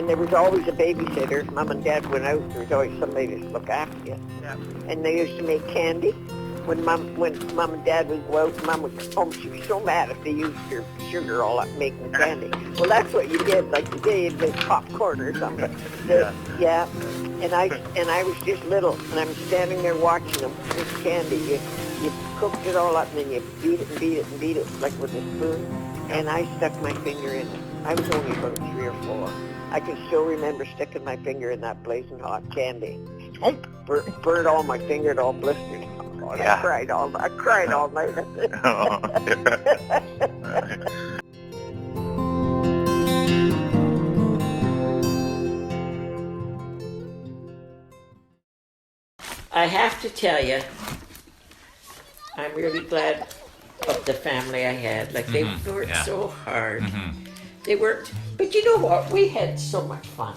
And there was always a babysitter. If Mom and Dad went out, there was always somebody to look after you. Yeah. And they used to make candy. When Mom and Dad would go out, Mom would come home. She was so mad if they used her sugar all up making candy. Well, that's what you did. Like today, you'd make popcorn or something. Yeah. And I was just little, and I'm standing there watching them with candy. You cooked it all up, and then you beat it and beat it and beat it like with a spoon. And I stuck my finger in it. I was only about 3 or 4. I can still remember sticking my finger in that blazing hot candy. Burned all my finger, it all blistered. Oh, Yeah. I cried all night. I have to tell you, I'm really glad of the family I had. Like, they worked so hard. They worked, but you know what? We had so much fun.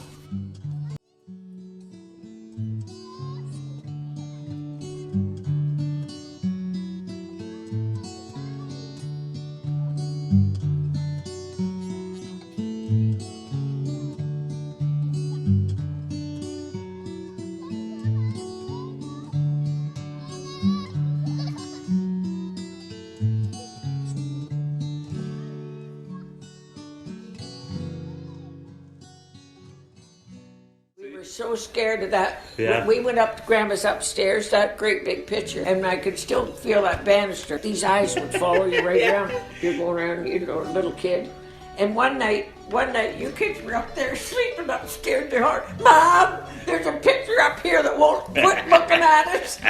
We were so scared of that. Yeah. We went up to Grandma's upstairs, that great big picture, and I could still feel that banister. These eyes would follow you right around. You're going around, you know, a little kid. And one night, you kids were up there sleeping upstairs. They're hard. Mom, there's a picture up here that won't quit looking at us.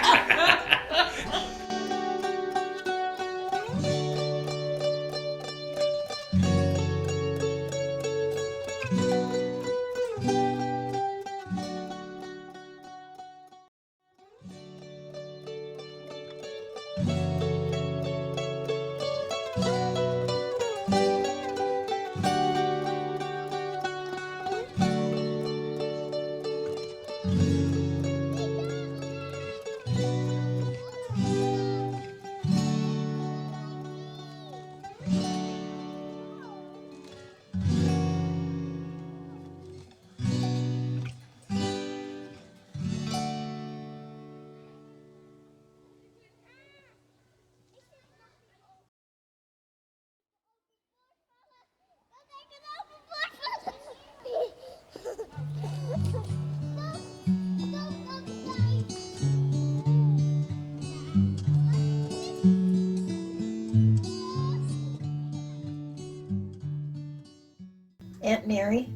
Aunt Mary.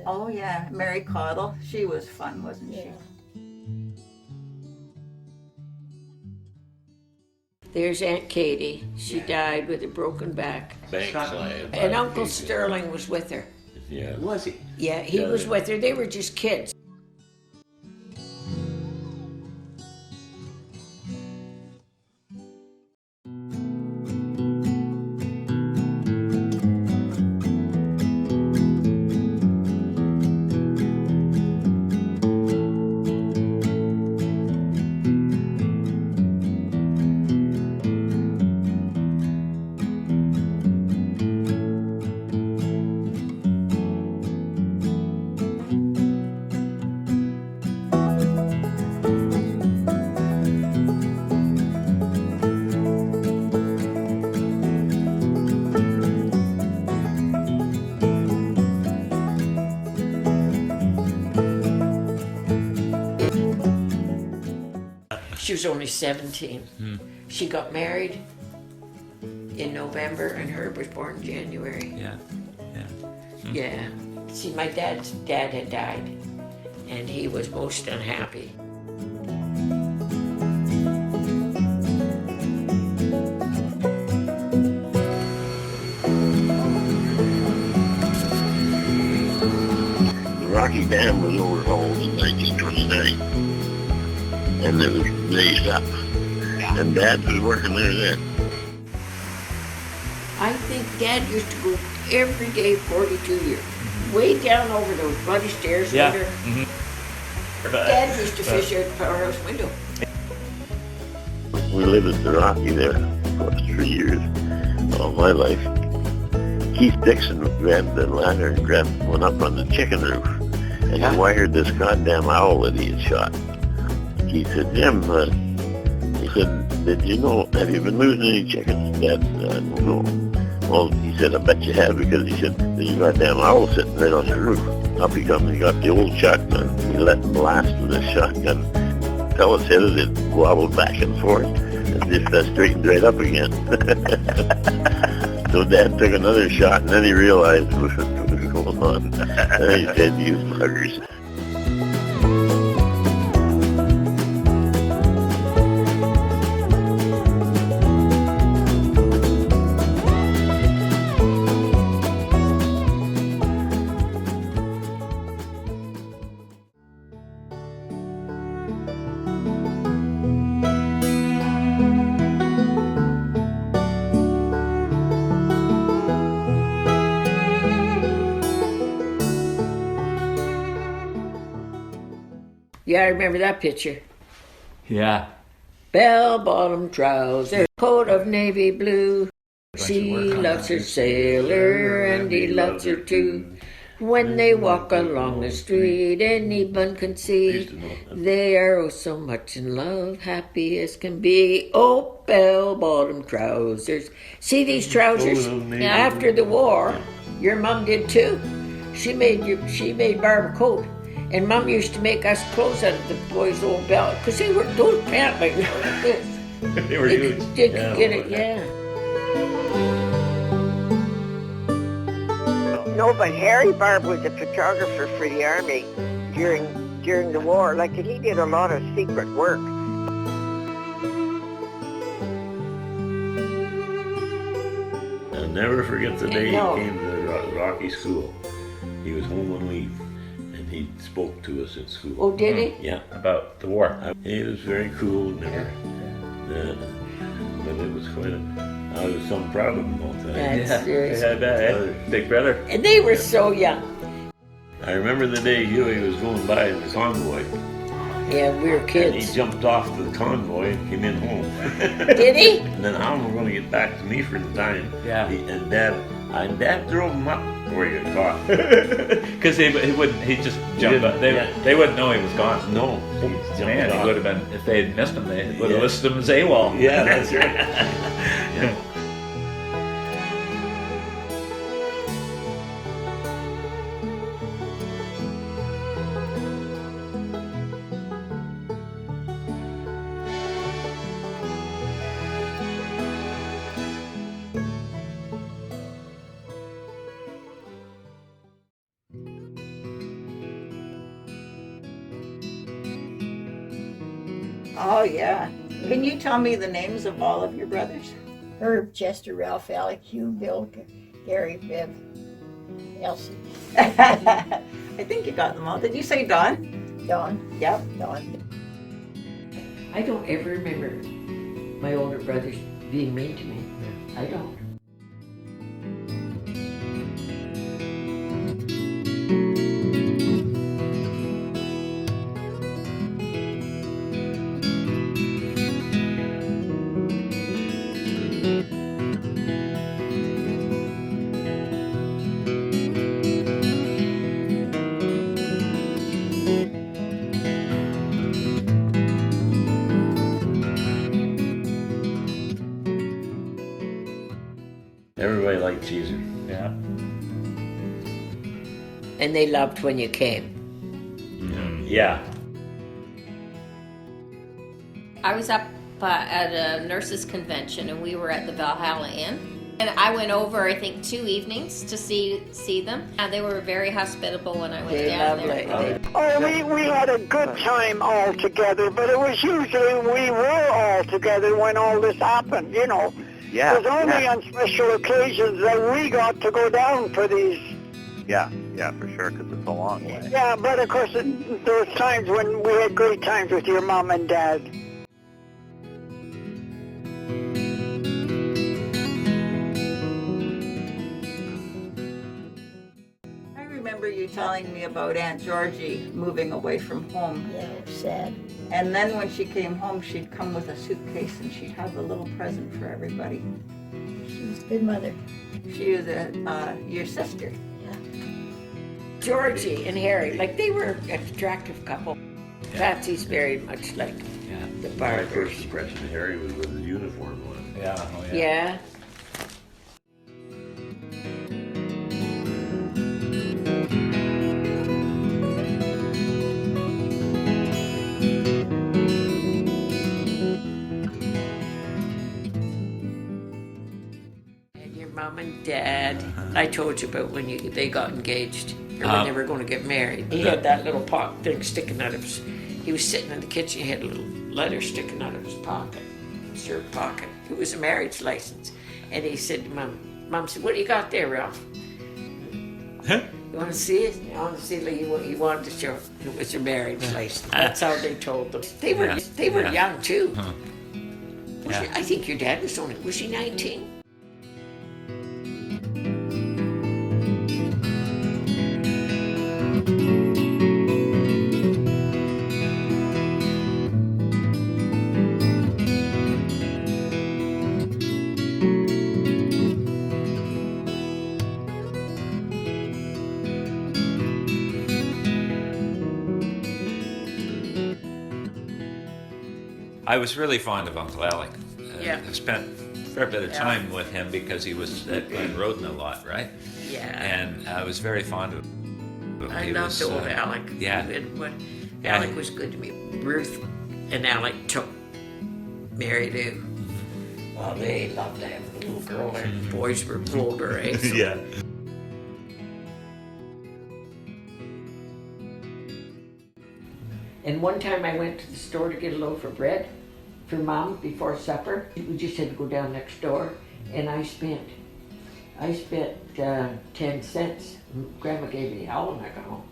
Oh yeah, Mary Caudle. She was fun, wasn't she? There's Aunt Katie. She died with a broken back. Backslide. And Uncle Sterling was with her. Yeah. Was he? Yeah, he was with her. They were just kids. She was only 17. She got married in November, and Herb was born in January. Yeah. Yeah. See, my dad's dad had died, and he was most unhappy. The Rocky Dam was overhauled in 1929, and it was raised up. And Dad was working there then. I think Dad used to go every day 42 years. Way down over those bloody stairs. Yeah. Under. Dad used to fish out the powerhouse window. We lived at the Rocky there for 3 years, all my life. Keith Dixon grabbed the ladder and went up on the chicken roof. And he wired this goddamn owl that he had shot. He said, Jim, he said, did you know, have you been losing any chickens? Dad said, no. Well, he said, I bet you have, because he said, there's a goddamn owl sitting right on your roof. Up he comes, he got the old shotgun. He let blast with the shotgun. Fellas hit it, it wobbled back and forth, and just straightened right up again. So Dad took another shot, and then he realized what was going on. And he said, you buggers. Yeah, I remember that picture. Yeah. Bell-bottom trousers, coat of navy blue. She loves her sailor and he loves her too. When they walk along the street, anyone can see they are oh so much in love, happy as can be. Oh, bell-bottom trousers. See these trousers? After the war, your mom did too. She made Barb a coat. And Mom used to make us clothes out of the boys' old belt, because they were those pants like this. They were huge. They could get it, yeah. No, but Harry Barb was a photographer for the army during the war. Like, he did a lot of secret work. I'll never forget the day he came to the Rocky School. He was home on leave. He spoke to us at school. Oh, did he? Yeah. About the war. He was very cool, never. But it was quite I was so proud of him all the time. That's serious. I bet. Big brother. And they were so young. I remember the day Huey was going by in the convoy. Yeah, we were And kids. he jumped off the convoy and came in home. Did he? And then how am I going to get back to me for the time? Yeah. And Dad drove him up before he got caught. Because he just jumped up. They wouldn't know he was gone. No. Man, he would have been, if they had missed him, they would have listed him as AWOL. Yeah, that's right. Yeah. Oh, yeah. Can you tell me the names of all of your brothers? Herb, Chester, Ralph, Alec, Hugh, Bill, Gary, Viv, Elsie, I think you got them all. Did you say Don? Don. Yep. Don. I don't ever remember my older brothers being mean to me. I don't. Everybody liked Caesar. Yeah. And they loved when you came. Yeah. I was up at a nurses convention and we were at the Valhalla Inn. And I went over, I think, 2 evenings to see them. And they were very hospitable when I went down there. Oh, We had a good time all together, but it was usually we were all together when all this happened, you know. Yeah. It was only on special occasions that we got to go down for these. Yeah, for sure, because it's a long way. Yeah, but of course there was times when we had great times with your mom and dad. I remember you telling me about Aunt Georgie moving away from home. Yeah, it was sad. And then when she came home, she'd come with a suitcase and she'd have a little present for everybody. She was a good mother. She was your sister. Georgie and Harry, like they were an attractive couple. Patsy's very much like the My first Barbers. impression of Harry was with his uniform on. Yeah, oh yeah. Yeah. And your mom and dad, I told you about when they got engaged, or when they were going to get married. He had that little thing sticking out of his, he was sitting in the kitchen, he had a little letter sticking out of his pocket, shirt pocket. It was a marriage license. And he said to Mom said, what do you got there, Ralph? You want to see it? I want to see it. He wanted to show it was your marriage license. That's how they told them. They were young too. I think your dad was he 19? I was really fond of Uncle Alec. Yeah. I spent a fair bit of time with him because he was at Glen Roden a lot, right? Yeah. And I was very fond of him. I He loved was, old Alec. Yeah. Alec was good to me. Ruth and Alec took Mary to, well, they loved to have a little girl and boys were older, eh? So Yeah. And one time I went to the store to get a loaf of bread for Mom before supper. We just had to go down next door, and I spent 10 cents. Grandma gave me hell when I got home.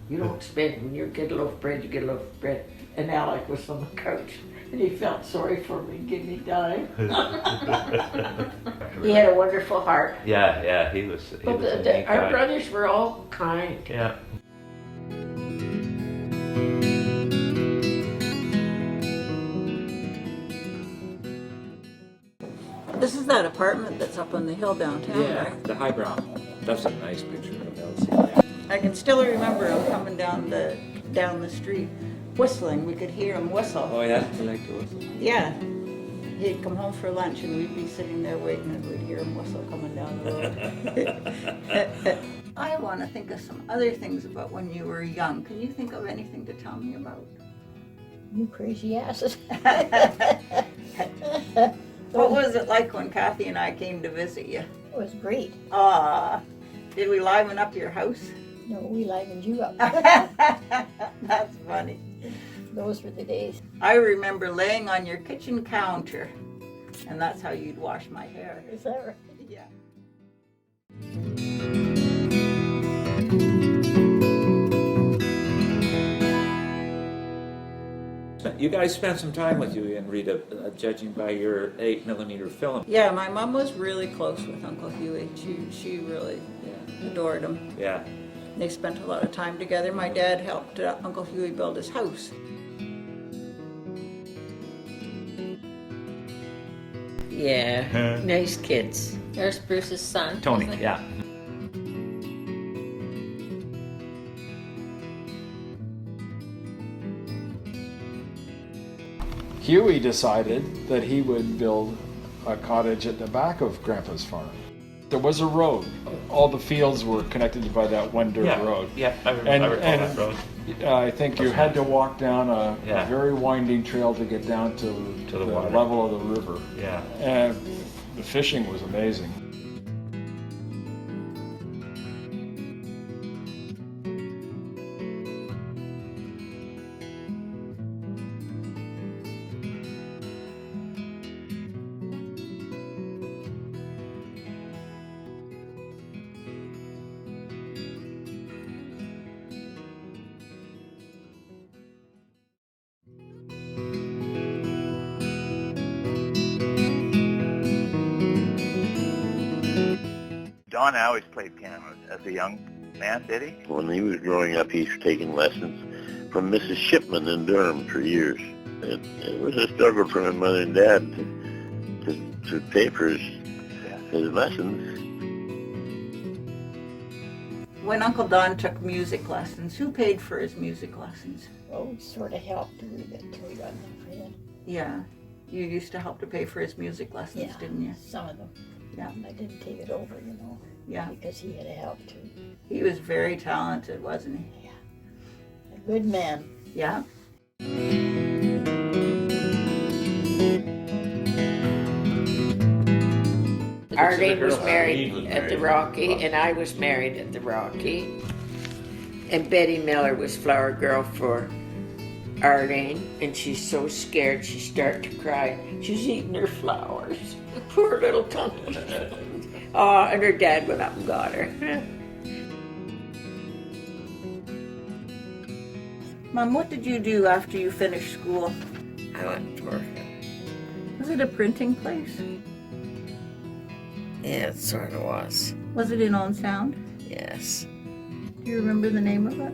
You don't spend, when you get a loaf of bread, you get a loaf of bread. And Alec was on the couch, and he felt sorry for me and gave me a dime. He had a wonderful heart. Yeah, he was. But our brothers were all kind. Yeah. This is that apartment that's up on the hill downtown, right? the high ground. That's a nice picture of Elsie. I can still remember him coming down the street, whistling. We could hear him whistle. Oh yeah, you like to whistle? Yeah. He'd come home for lunch and we'd be sitting there waiting and we'd hear him whistle coming down the road. I want to think of some other things about when you were young. Can you think of anything to tell me about? You crazy asses. What was it like when Kathy and I came to visit you? It was great. Did we liven up your house? No, we livened you up. That's funny. Those were the days. I remember laying on your kitchen counter, and that's how you'd wash my hair. Is that right? Yeah. You guys spent some time with you and Rita, judging by your 8mm film. Yeah, my mom was really close with Uncle Huey. She really adored him. Yeah. They spent a lot of time together. My dad helped Uncle Huey build his house. Yeah, nice kids. There's Bruce's son. Tony, isn't it? yeah. Huey decided that he would build a cottage at the back of Grandpa's farm. There was a road. All the fields were connected by that one dirt road. Yeah, I recall that road. I think you had to walk down a very winding trail to get down to the level of the river. Yeah. And the fishing was amazing. Don always played piano as a young man, did he? When he was growing up, he's taken lessons from Mrs. Shipman in Durham for years. It was a struggle for my mother and dad to pay for his lessons. When Uncle Don took music lessons, who paid for his music lessons? Well, we sort of helped a wee bit till we got enough for him. Yeah. You used to help to pay for his music lessons, Yeah, didn't you? some of them. Yeah. I didn't take it over, you know. Yeah. Because he had to help too. He was very talented, wasn't he? A good man. Yeah. Arlene was married at the Rocky, and I was married at the Rocky. And Betty Miller was flower girl for Arlene, and she's so scared she started to cry. She's eating her flowers. Poor little tummy. Oh, and her dad went up and got her. Mom, what did you do after you finished school? I went to work. Was it a printing place? Yeah, it sort of was. Was it in Owen Sound? Yes. Do you remember the name of it?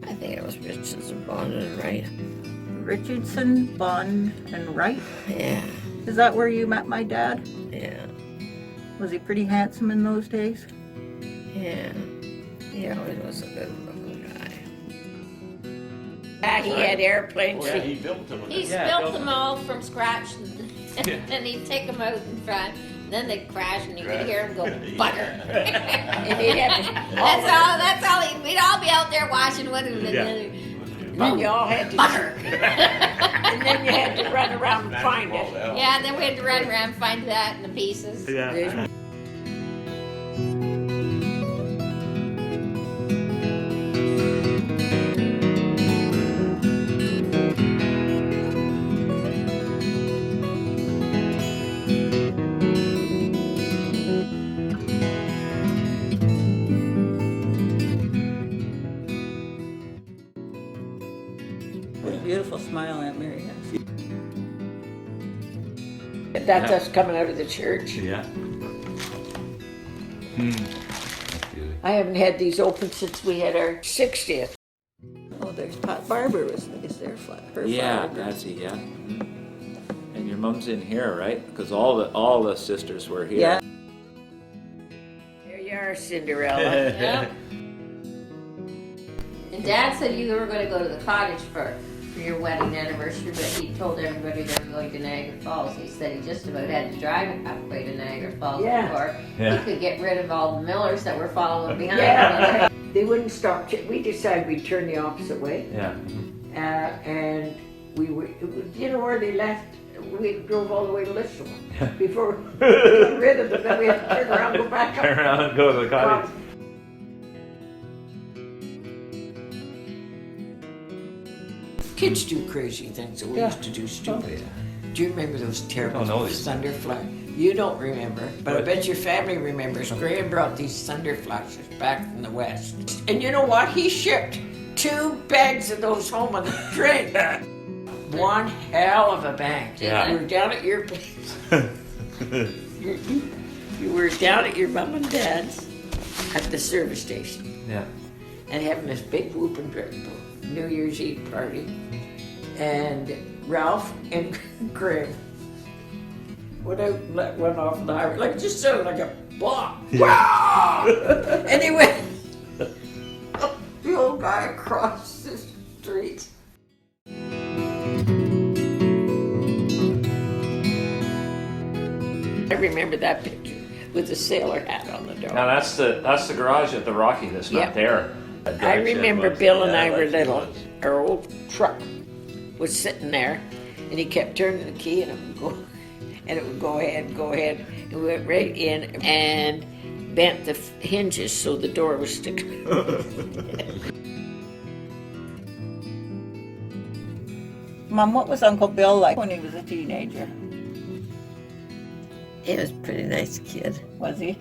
I think it was Richardson, Bond and Wright. Richardson, Bond, and Wright? Yeah. Is that where you met my dad? Yeah. Was he pretty handsome in those days? Yeah. He always was a good looking guy. He had airplanes. Yeah, he built them. He's built them all from scratch, and he'd take them out in front. Then they'd crash, and you could hear them go butter. And he'd have to, That's all. We'd all be out there watching with him, and then then you all had to, butter. and then you had to run around and find it. Yeah, and then we had to run around and find that in the pieces. There's- What a beautiful smile Aunt Mary has. That's us coming out of the church. Yeah. I haven't had these open since we had our 60th. Oh, there's Pat Barber is there, her Yeah, flower. Nancy, yeah. And your mom's in here, right? Because all the sisters were here. Yeah. There you are, Cinderella. Yep. And Dad said you were going to go to the cottage for your wedding anniversary, but he told everybody they were going to Niagara Falls. He said he just about had to drive halfway to Niagara Falls before he could get rid of all the millers that were following behind him. They wouldn't stop. We decided we'd turn the opposite way. Yeah. And we were, you know where they left? We drove all the way to Lissabon before we got rid of them. Then we had to turn around and go back up. Turn around and go to the cottage. Kids do crazy things that we used to do stupid. Do you remember those terrible thunder flashes? You don't remember, but I bet your family remembers. Graham brought these thunder flashes back from the West. And you know what? He shipped 2 bags of those home on the train. One hell of a bag. Yeah. You were down at your place. You were down at your mom and dad's at the service station. Yeah. And having this big whooping New Year's Eve party. And Ralph and Greg went out and let one off the highway. Like, it just sounded like a bomb. Wow! And he went, the old guy across the street. I remember that picture with the sailor hat on the door. Now that's the garage at the Rocky that's Yeah. not there. I remember Bill and I were little. Our old truck was sitting there, and he kept turning the key, and it would go ahead, and we went right in and bent the hinges so the door was sticking. Mom, what was Uncle Bill like when he was a teenager? He was a pretty nice kid. Was he?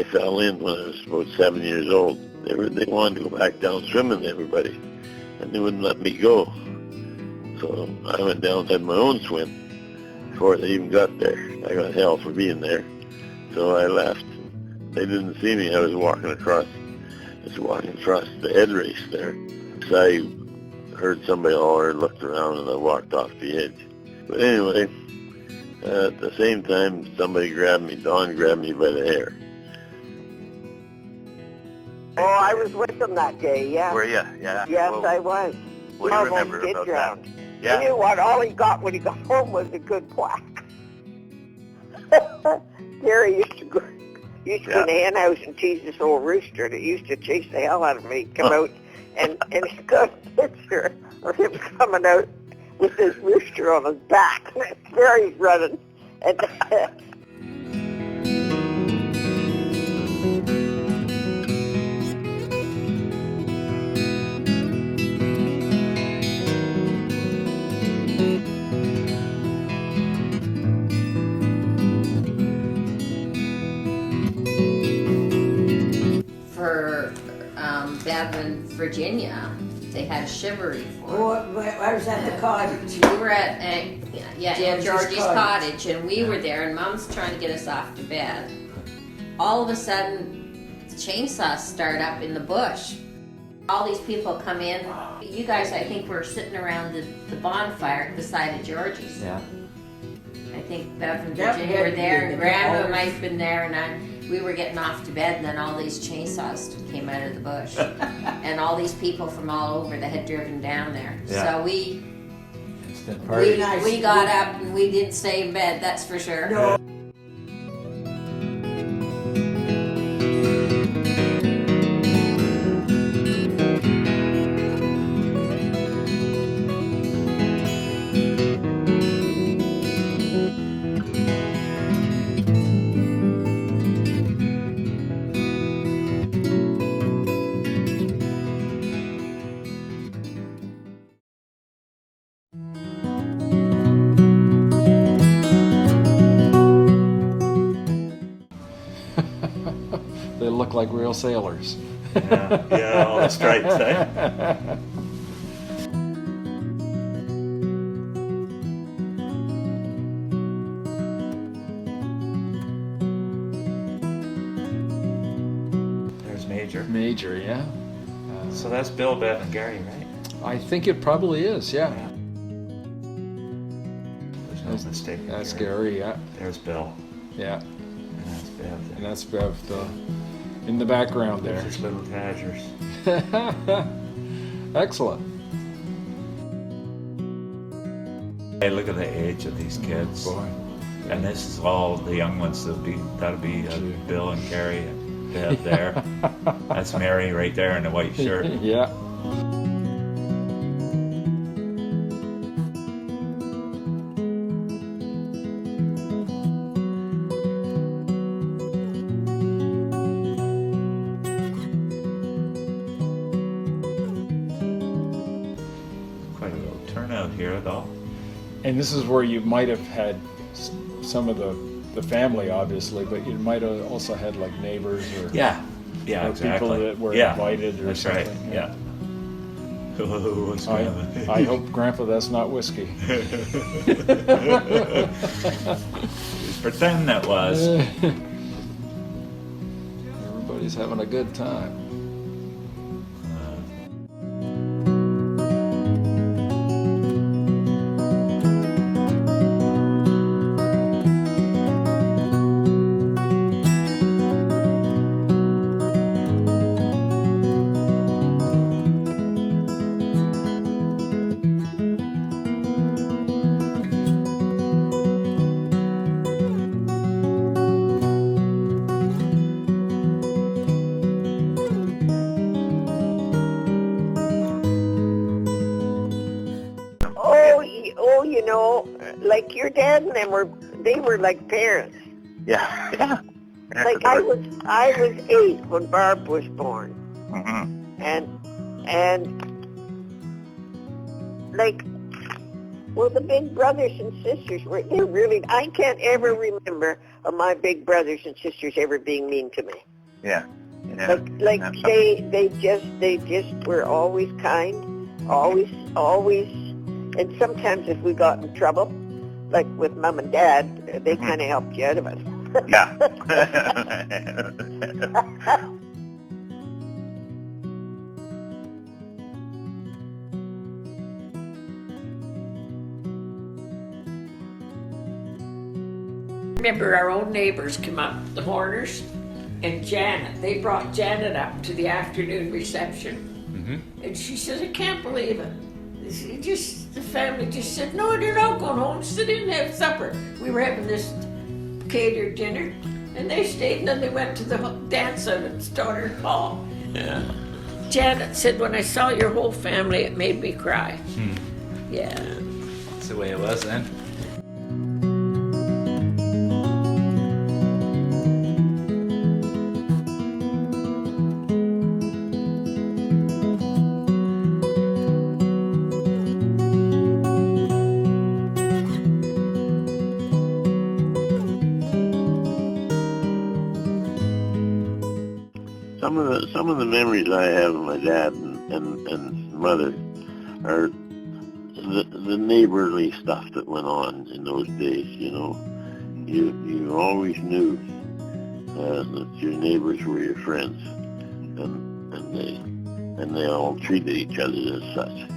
I fell in when I was about 7 years old. They wanted to go back down swimming, everybody, and they wouldn't let me go. So I went down and had my own swim before they even got there. I got hell for being there. So I left. They didn't see me. I was walking across the head race there. So I heard somebody holler, looked around, and I walked off the edge. But anyway, at the same time, somebody grabbed me. Don grabbed me by the hair. Oh, I was with them that day, yeah. Were you? Yeah. Yes, Well, I was. what do you Almost remember did about drown. that? You Yeah. knew what? All he got when he got home was a good whack. Gary used to go in the hen house and tease this old rooster that used to chase the hell out of me. He'd come out and he's got a picture of him coming out with this rooster on his back. There he's running. And For Bevan, Virginia, they had a shivaree for. I was at the cottage. We were at Georgie's Georgie's cottage, and we were there, and Mom's trying to get us off to bed. All of a sudden, the chainsaws start up in the bush. All these people come in. You guys, I think, were sitting around the bonfire beside of Georgie's. Yeah. I think Bev and Yep, Virginia yeah, were there, and yeah, Grandma yeah. might have been there, and we were getting off to bed, and then all these chainsaws came out of the bush. And all these people from all over that had driven down there. Yeah. So we Instant party. we got up and we didn't stay in bed, that's for sure. No. They look like real sailors. Yeah, all the stripes, eh? There's Major. Major, yeah. So that's Bill, Bev, and Gary, right? I think it probably is, yeah. There's no mistake. That's Gary, yeah. There's Bill. Yeah. And that's Bev. And that's Bev in the background There's there. his little Tadgers. Excellent. Hey, look at the age of these kids. Boy. And this is all the young ones. That'll be Bill and Gary and Bev there. That's Mary right there in the white shirt. Yeah. Quite a little turnout here, though. And this is where you might have had some of the family, obviously, but you might have also had like neighbors or Yeah, or exactly. people that were Yeah, invited or that's something. right. Yeah. Oh, what's I hope, Grandpa, that's not whiskey. Just pretend that was. Everybody's having a good time. Oh, you know, like your dad and them they were like parents. Yeah. Yeah. Like I was 8 when Barb was born, Mm-hmm. and like, well, the big brothers and sisters they're really. I can't ever remember of my big brothers and sisters ever being mean to me. Yeah. Yeah. Like Absolutely. they just were always kind, always, and sometimes if we got in trouble, like with Mom and Dad, they kind of helped you out of it. Yeah. Remember our own neighbors came up, the Horners and Janet. They brought Janet up to the afternoon reception. And she says, I can't believe it. The family just said, no, they're not going home. Sit in and have supper. We were having this catered dinner, and they stayed, and then they went to the dance out at Stoddard Hall. Yeah. Janet said, when I saw your whole family, it made me cry. Yeah. That's the way it was then. Some of the memories I have of my dad and mother are the neighborly stuff that went on in those days. You know, you always knew that your neighbors were your friends, and they all treated each other as such.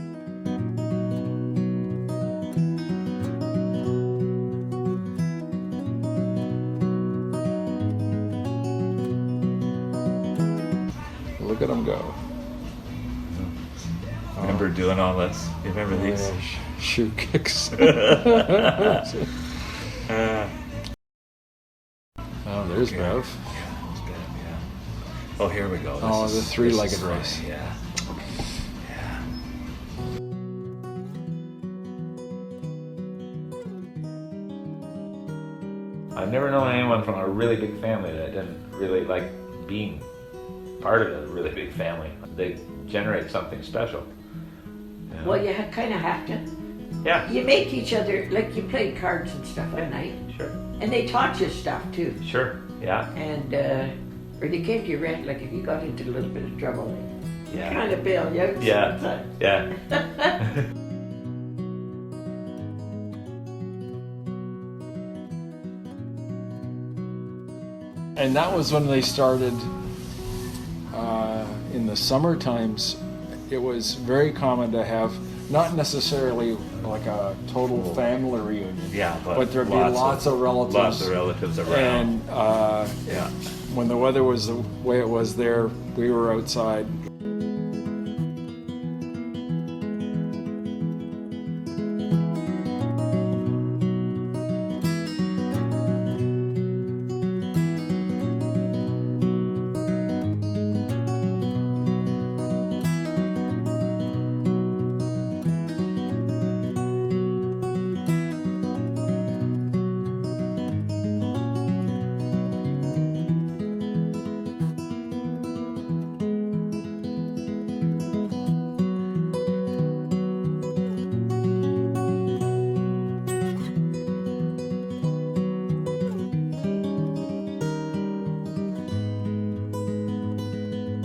Look at them go. Remember doing all this? You remember these? Shoe kicks. Oh, there's Bev. Oh, here we go. Oh, the three-legged this is race. funny, Yeah. I've never known anyone from a really big family that didn't really like being part of a really big family. They generate something special. You know? Well, you kind of have to. Yeah. You make each other, like you played cards and stuff at night. Sure. And they taught you stuff too. Sure. Yeah. And, or they gave you rent, like if you got into a little bit of trouble, they Yeah. kind of bail you out Yeah. sometimes. Yeah. And that was when they started, in the summer times, it was very common to have, not necessarily like a total family reunion, Yeah. but there'd be lots of relatives. Lots of relatives around. And Yeah. when the weather was the way it was there, we were outside.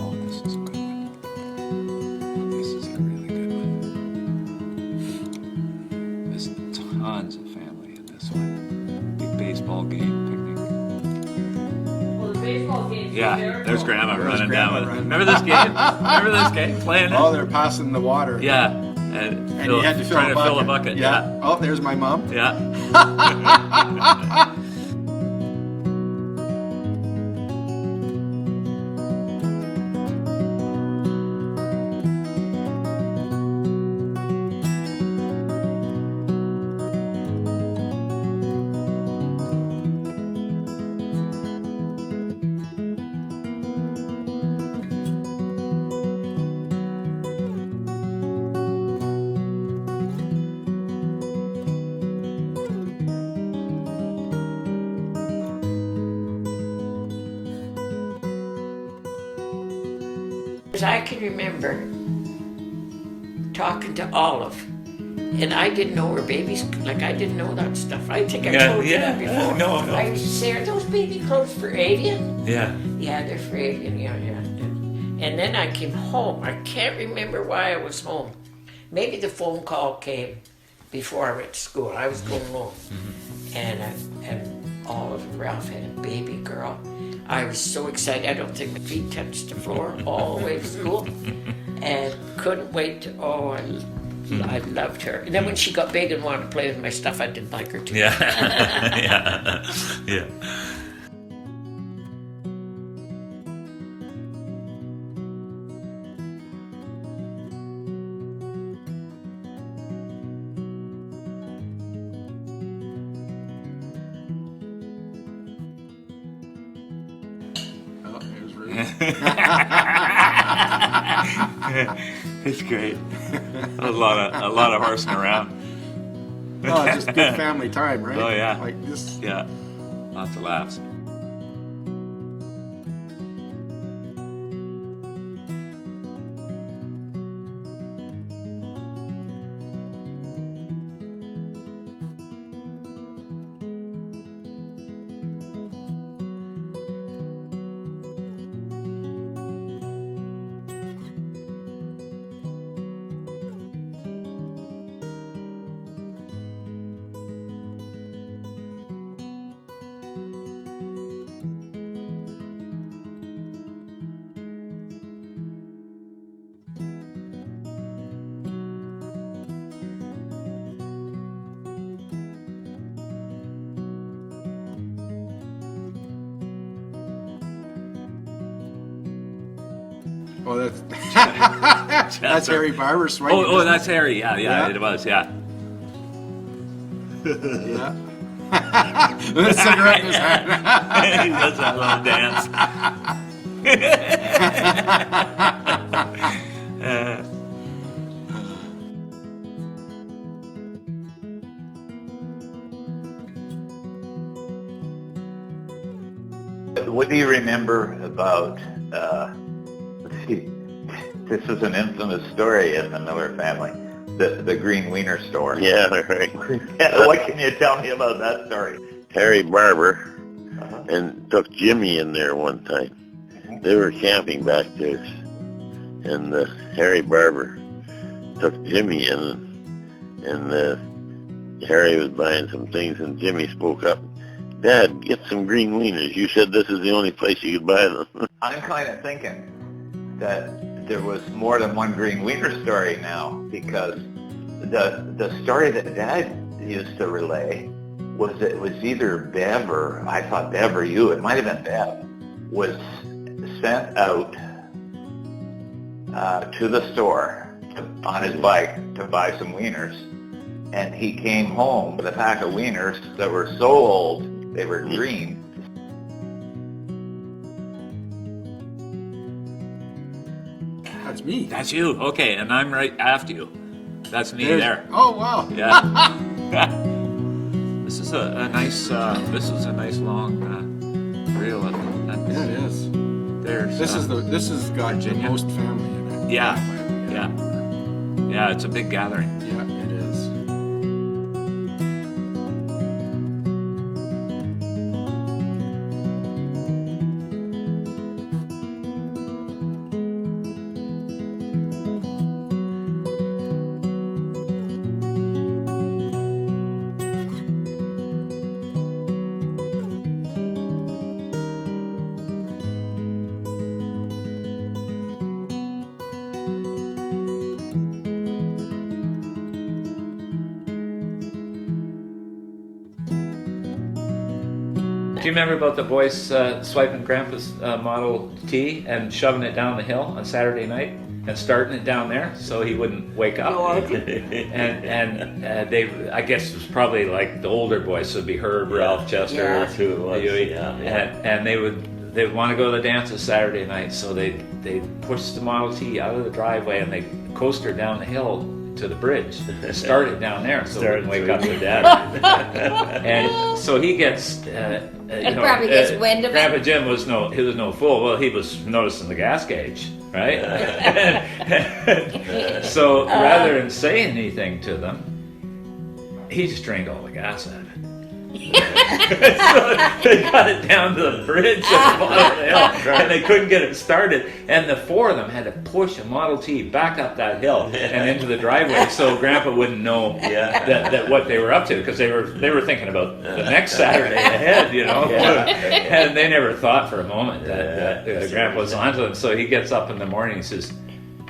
Oh, this is a good one. This is a really good one. There's tons of family in this one. Big baseball game picnic. Well, the baseball games. Yeah. There's Grandma running Grandma down. running. Remember this game? Remember this game? Playing it? Oh, they're passing the water. Yeah. And you had to fill trying a to fill a bucket. bucket. Yeah. Oh, there's my mom. Yeah. I can remember talking to Olive, and I didn't know her babies, like I didn't know that stuff. I think I told you that before. No. I used to say, are those baby clothes for Avian? Yeah. Yeah, they're afraid. Yeah. And then I came home. I can't remember why I was home. Maybe the phone call came before I went to school. I was going home. And Ralph had a baby girl. I was so excited. I don't think my feet touched the floor all the way to school. And couldn't wait to, I loved her. And then when she got big and wanted to play with my stuff, I didn't like her too. Yeah. Yeah. It's great. A lot of horsing around. Oh, just good family time, right? Oh yeah. Like this. Yeah. Lots of laughs. Oh, that's Harry Barber swinging. Oh, that's Harry. Yeah, it was. Yeah. Yeah. With a cigarette in his hand. He does that little dance. What do you remember about, let's see, this is an infamous story in the Miller family, the Green Wiener store. Yeah, right. What can you tell me about that story? Harry Barber and took Jimmy in there one time. They were camping back there, and Harry Barber took Jimmy in, and Harry was buying some things, and Jimmy spoke up. Dad, get some green wieners. You said this is the only place you could buy them. I'm kind of thinking that there was more than one Green Wiener story now, because the story that Dad used to relay was that it was either Bev or, I thought Bev or you, it might have been Bev, was sent out to the store on his bike to buy some wieners. And he came home with a pack of wieners that were so old, they were green. That's me. That's you. Okay, and I'm right after you. That's me there. Oh, wow. Yeah. This is a nice long reel. Yeah, it is. There's. This has got Virginia. Most family in it. Yeah. It's a big gathering. Yeah, it is. Do you remember about the boys swiping Grandpa's Model T and shoving it down the hill on Saturday night and starting it down there so he wouldn't wake up? No, I didn't. and they, I guess it was probably like the older boys, so it'd be Herb, Ralph, Chester, Yeah. That's who it was. Huey, Yeah. and they would want to go to the dances Saturday night, so they pushed the Model T out of the driveway and they coastered down the hill to the bridge, started down there so he wouldn't wake up to Dad. And so he gets, probably gets wind of it. Grandpa Jim was no fool. Well, he was noticing the gas gauge, right? So rather than say anything to them, he just drained all the gas out of it. So they got it down to the bridge at the bottom of the hill, and they couldn't get it started. And the four of them had to push a Model T back up that hill and into the driveway, so Grandpa wouldn't know that what they were up to, because they were thinking about the next Saturday ahead, you know. And they never thought for a moment that Grandpa was onto them. So he gets up in the morning and says,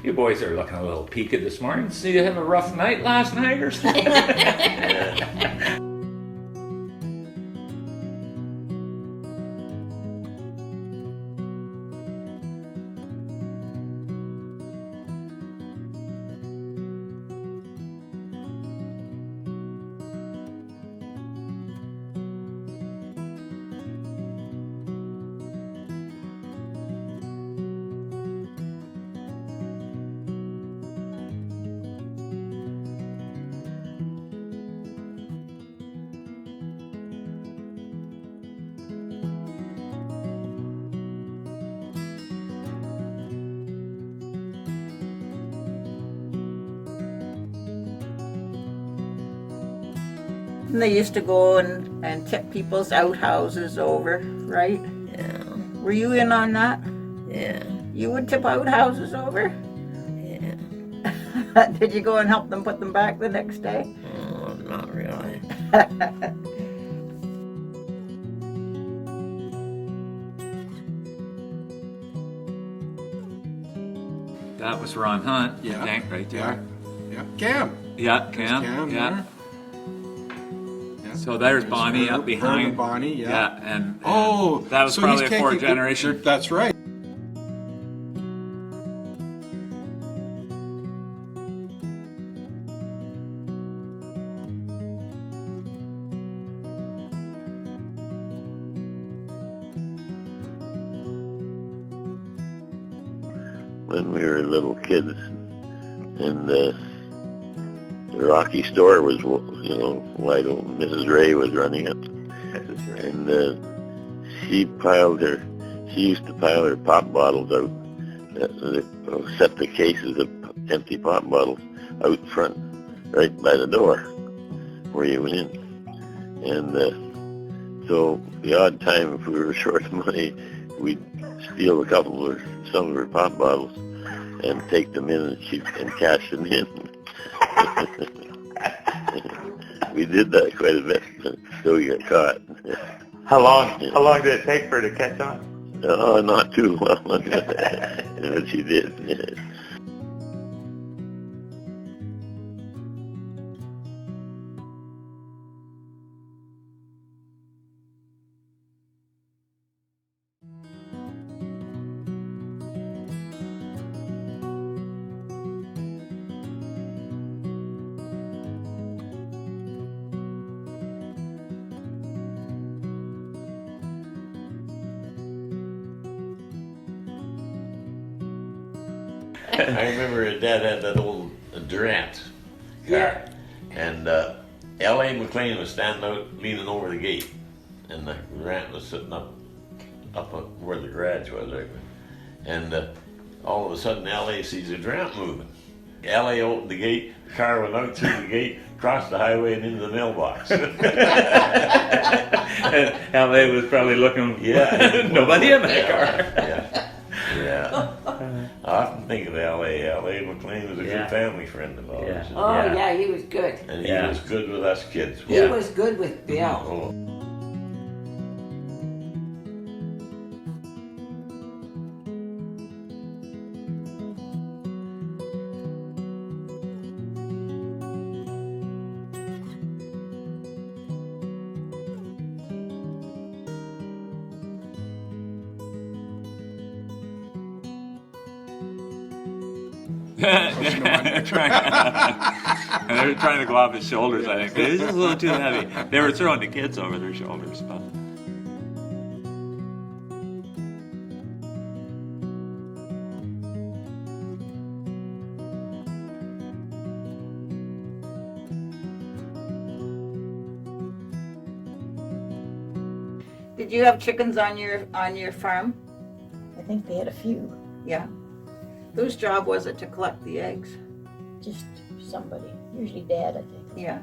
"You boys are looking a little peaked this morning. So you have a rough night last night or something?" And they used to go and tip people's outhouses over, right? Yeah. Were you in on that? Yeah. You would tip outhouses over? Yeah. Did you go and help them put them back the next day? Oh, not really. That was Ron Hunt, Yeah. I think, right there. Yeah. Cam. Yeah, Cam. Cam, Yeah. yeah. So there's Bonnie up behind. Herb and Bonnie, yeah. Yeah, and Oh, that was so probably he's a fourth taking- generation. That's right. When we were little kids, and the Rocky store was, you know, wide open. Mrs. Ray was running it, and she used to pile her pop bottles out, set the cases of empty pop bottles out front, right by the door where you went in. And so the odd time, if we were short of money, we'd steal a couple or some of her pop bottles and take them in and cash them in. We did that quite a bit until we got caught. How long did it take for her to catch on? Oh, not too long. But she did. I remember Dad had that old Durant car, and L.A. McLean was standing out leaning over the gate, and the Durant was sitting up where the garage was, right? And all of a sudden, L.A. sees the Durant moving. L.A. opened the gate, the car went out through the gate, crossed the highway and into the mailbox. And L.A. was probably looking, nobody in that car. Yeah. I often think of L.A. L.A. McLean was a good family friend of ours. Oh, yeah, he was good. And he was good with us kids. He was good with Bill. Oh. And they were trying to go off his shoulders, I think. It was just a little too heavy. They were throwing the kids over their shoulders. But. Did you have chickens on your farm? I think they had a few. Yeah. Whose job was it to collect the eggs? Just somebody. Usually Dad, I think. Yeah.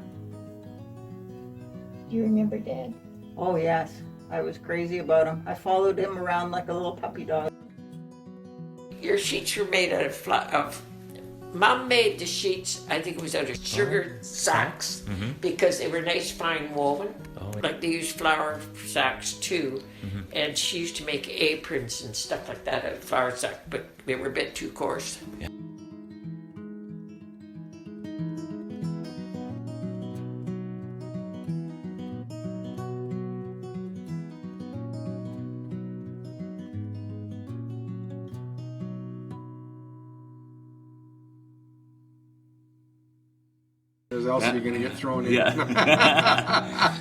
Do you remember Dad? Oh yes, I was crazy about him. I followed him around like a little puppy dog. Your sheets were made out of Mom made the sheets, I think it was out of sugar sacks, because they were nice fine woven. Like they used flour sacks too. And she used to make aprons and stuff like that out of flour sacks, but they were a bit too coarse. There's else you're gonna get thrown in. Yeah.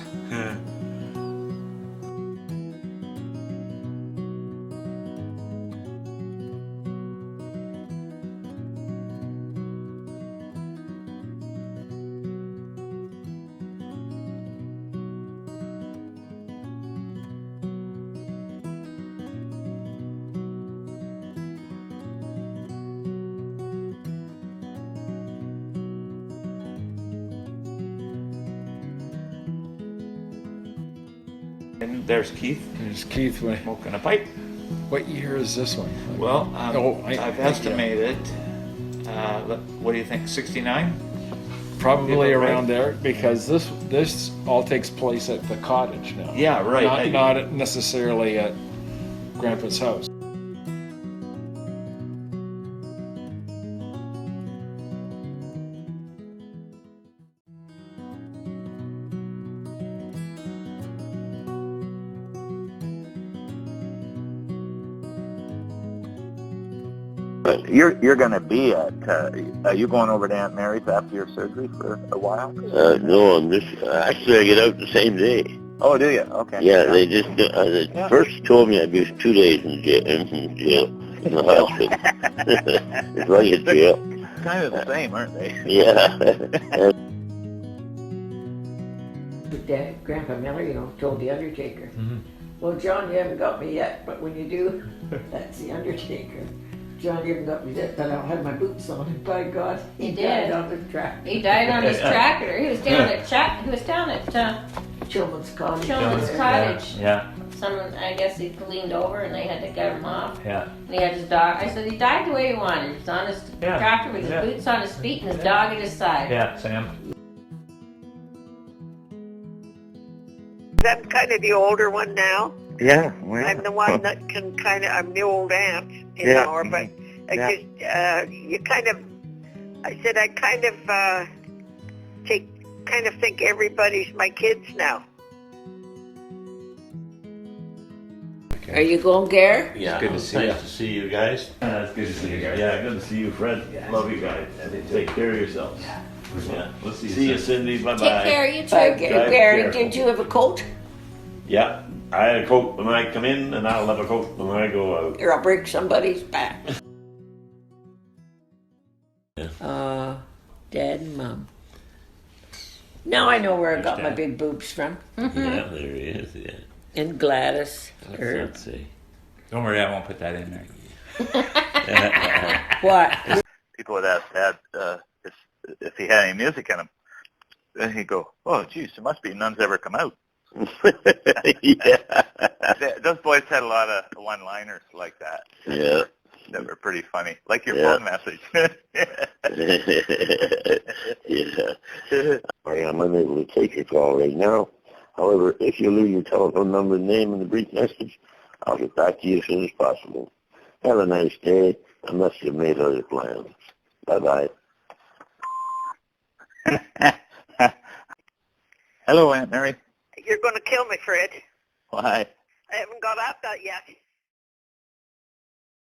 And there's Keith There's Keith. smoking a pipe. What year is this one? Well, yeah. I've estimated, what do you think, 69? Probably About right. around there, because this all takes place at the cottage now. Yeah, right. Not necessarily at Grandpa's house. You're going to be at, are you going over to Aunt Mary's after your surgery for a while? No, actually I get out the same day. Oh, do you? Okay. Yeah, they just, they first told me I'd be 2 days in jail, in the hospital. It's like a jail. Kind of the same, aren't they? Yeah. Dad, Grandpa Miller, told the Undertaker. Well, John, you haven't got me yet, but when you do, that's the Undertaker. John, you haven't got me yet, but I'll have my boots on, and by God, He died did. on the track. He died on his tractor. He was down at Children's Cottage. Children's Cottage. Yeah, Someone, I guess he leaned over and they had to get him off. yeah. And he had his dog. I said, he died the way he wanted. He was on his Yeah. tractor with his Yeah. boots on his feet and his dog at his side. Yeah, Sam. I'm kind of the older one now. Yeah. I'm the one that can kind of, I'm the old aunt, you Yeah. know, but I Yeah. just, you kind of, I said I kind of think everybody's my kids now. Are you going, Gare? Yeah, good to it's see nice you. to see you guys. It's good to see you guys. Yeah, good to see you, Fred. Love you guys. Take care of yourselves. Yeah. We'll see you See you, soon. Cindy. Bye Take bye. care of you too. Gary, careful. did you have a coat? Yeah, I had a coat when I come in, and I'll have a coat when I go out. Or I'll break somebody's back. Dad and Mom. Now I know where I got my big boobs from. Yeah, there he is. Yeah. And Gladys. Let's see. Don't worry, I won't put that in there. What? People would ask Dad if he had any music in him. Then he'd go, oh, geez, there must be none's ever come out. Yeah. Those boys had a lot of one-liners like that. Yeah. That were pretty funny. Like your Yeah. phone message. Yeah. Sorry, I'm unable to take your call right now. However, if you leave your telephone number and name in the brief message, I'll get back to you as soon as possible. Have a nice day, unless you've made other plans. Bye-bye. Hello, Aunt Mary. You're going to kill me, Fred. Why? I haven't got out that yet.